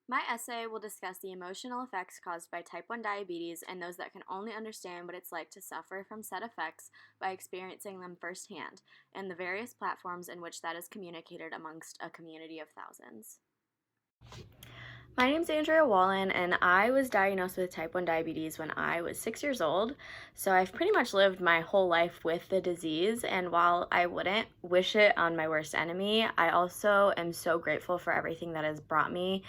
My essay will discuss the emotional effects caused by type 1 diabetes and those that can only understand what it's like to suffer from said effects by experiencing them firsthand, and the various platforms in which that is communicated amongst a community of thousands. My name's Andrea Wallen, and I was diagnosed with type 1 diabetes when I was 6 years old. So I've pretty much lived my whole life with the disease, and while I wouldn't wish it on my worst enemy, I also am so grateful for everything that has brought me,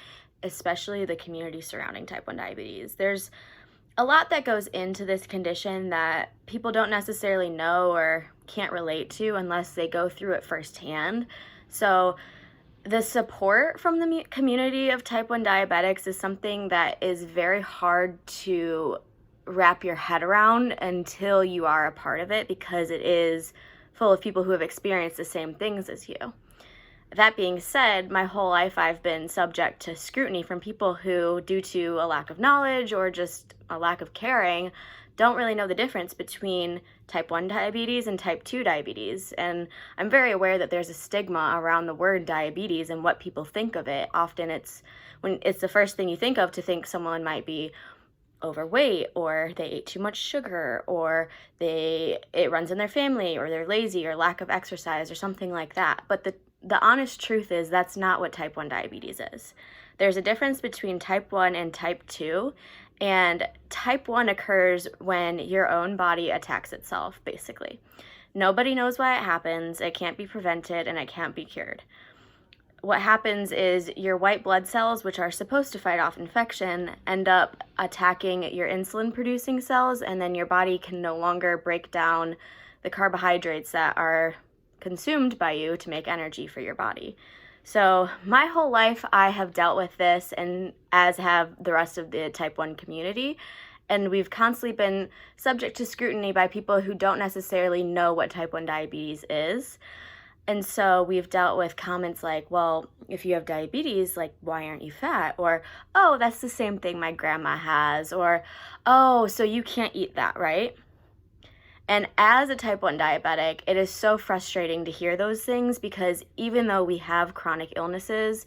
especially the community surrounding type 1 diabetes. There's a lot that goes into this condition that people don't necessarily know or can't relate to unless they go through it firsthand. So the support from the community of type 1 diabetics is something that is very hard to wrap your head around until you are a part of it, because it is full of people who have experienced the same things as you. That being said, my whole life I've been subject to scrutiny from people who, due to a lack of knowledge or just a lack of caring, don't really know the difference between type 1 diabetes and type 2 diabetes. And I'm very aware that there's a stigma around the word diabetes and what people think of it. Often when it's the first thing you think of, to think someone might be overweight, or they ate too much sugar, or it runs in their family, or they're lazy, or lack of exercise, or something like that. But the honest truth is that's not what type 1 diabetes is. There's a difference between type 1 and type 2, and type 1 occurs when your own body attacks itself, basically. Nobody knows why it happens, it can't be prevented, and it can't be cured. What happens is your white blood cells, which are supposed to fight off infection, end up attacking your insulin-producing cells, and then your body can no longer break down the carbohydrates that are consumed by you to make energy for your body. So my whole life I have dealt with this, and as have the rest of the type 1 community, and we've constantly been subject to scrutiny by people who don't necessarily know what type 1 diabetes is. And so we've dealt with comments like, well, if you have diabetes, like, why aren't you fat? Or, oh, that's the same thing my grandma has. Or, oh, so you can't eat that, right? And as a type 1 diabetic, it is so frustrating to hear those things, because even though we have chronic illnesses,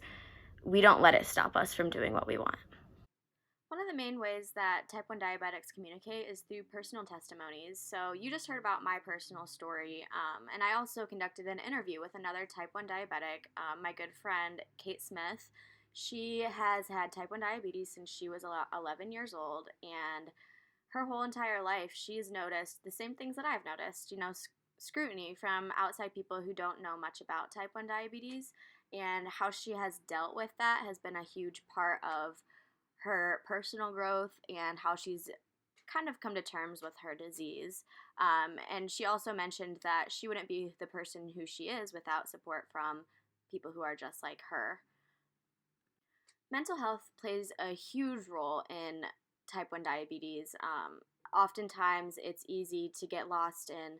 we don't let it stop us from doing what we want. One of the main ways that type 1 diabetics communicate is through personal testimonies. So, you just heard about my personal story, and I also conducted an interview with another type 1 diabetic, my good friend Kate Smith. She has had type 1 diabetes since she was 11 years old, and her whole entire life she's noticed the same things that I've noticed, scrutiny from outside people who don't know much about type 1 diabetes, and how she has dealt with that has been a huge part of her personal growth and how she's kind of come to terms with her disease. And she also mentioned that she wouldn't be the person who she is without support from people who are just like her. Mental health plays a huge role in type 1 diabetes. Oftentimes, it's easy to get lost in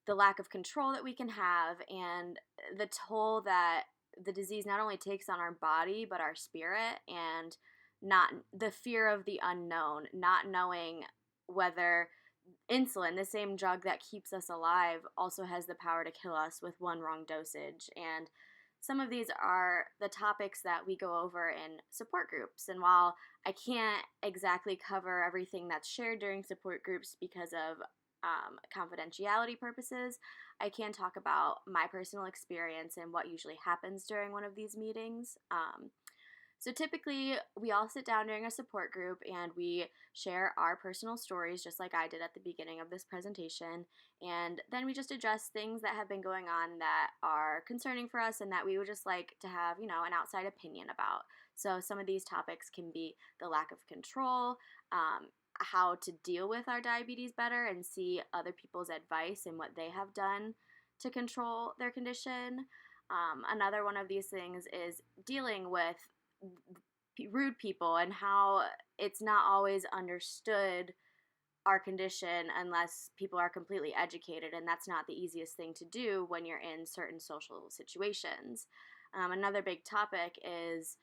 the lack of control that we can have, and the toll that the disease not only takes on our body but our spirit, and not the fear of the unknown, not knowing whether insulin, the same drug that keeps us alive, also has the power to kill us with one wrong dosage. And some of these are the topics that we go over in support groups. And while I can't exactly cover everything that's shared during support groups because of confidentiality purposes, I can talk about my personal experience and what usually happens during one of these meetings. So typically, we all sit down during a support group and we share our personal stories, just like I did at the beginning of this presentation. And then we just address things that have been going on that are concerning for us and that we would just like to have, an outside opinion about. So some of these topics can be the lack of control, how to deal with our diabetes better and see other people's advice and what they have done to control their condition. Another one of these things is dealing with rude people and how it's not always understood our condition unless people are completely educated, and that's not the easiest thing to do when you're in certain social situations. Another big topic is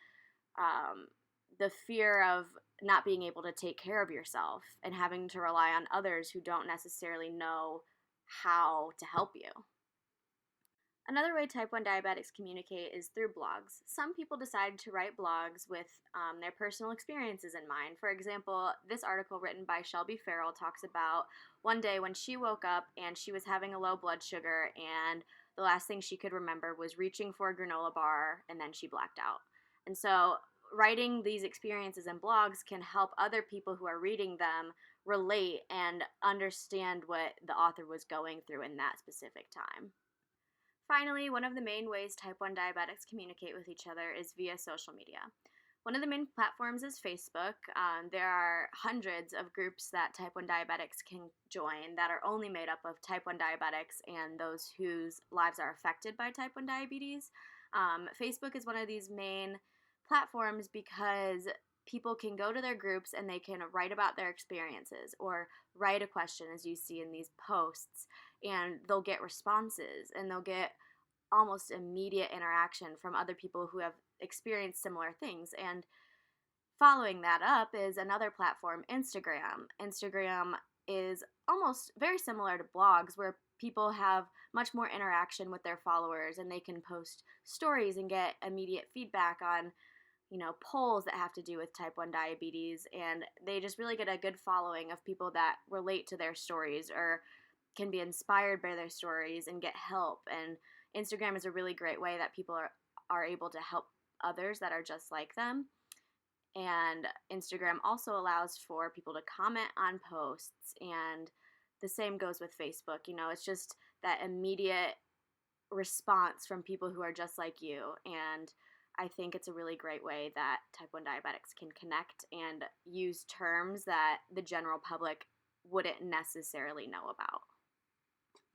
the fear of not being able to take care of yourself and having to rely on others who don't necessarily know how to help you. Another way type 1 diabetics communicate is through blogs. Some people decide to write blogs with their personal experiences in mind. For example, this article written by Shelby Farrell talks about one day when she woke up and she was having a low blood sugar, and the last thing she could remember was reaching for a granola bar, and then she blacked out. And so, writing these experiences in blogs can help other people who are reading them relate and understand what the author was going through in that specific time. Finally, one of the main ways type 1 diabetics communicate with each other is via social media. One of the main platforms is Facebook. There are hundreds of groups that type 1 diabetics can join that are only made up of type 1 diabetics and those whose lives are affected by type 1 diabetes. Facebook is one of these main platforms because people can go to their groups and they can write about their experiences or write a question, as you see in these posts, and they'll get responses and they'll get almost immediate interaction from other people who have experienced similar things. And following that up is another platform, Instagram. Instagram is almost very similar to blogs where people have much more interaction with their followers and they can post stories and get immediate feedback on polls that have to do with type 1 diabetes, and they just really get a good following of people that relate to their stories or can be inspired by their stories and get help. And Instagram is a really great way that people are able to help others that are just like them. And Instagram also allows for people to comment on posts, and the same goes with Facebook. It's just that immediate response from people who are just like you. And I think it's a really great way that type 1 diabetics can connect and use terms that the general public wouldn't necessarily know about.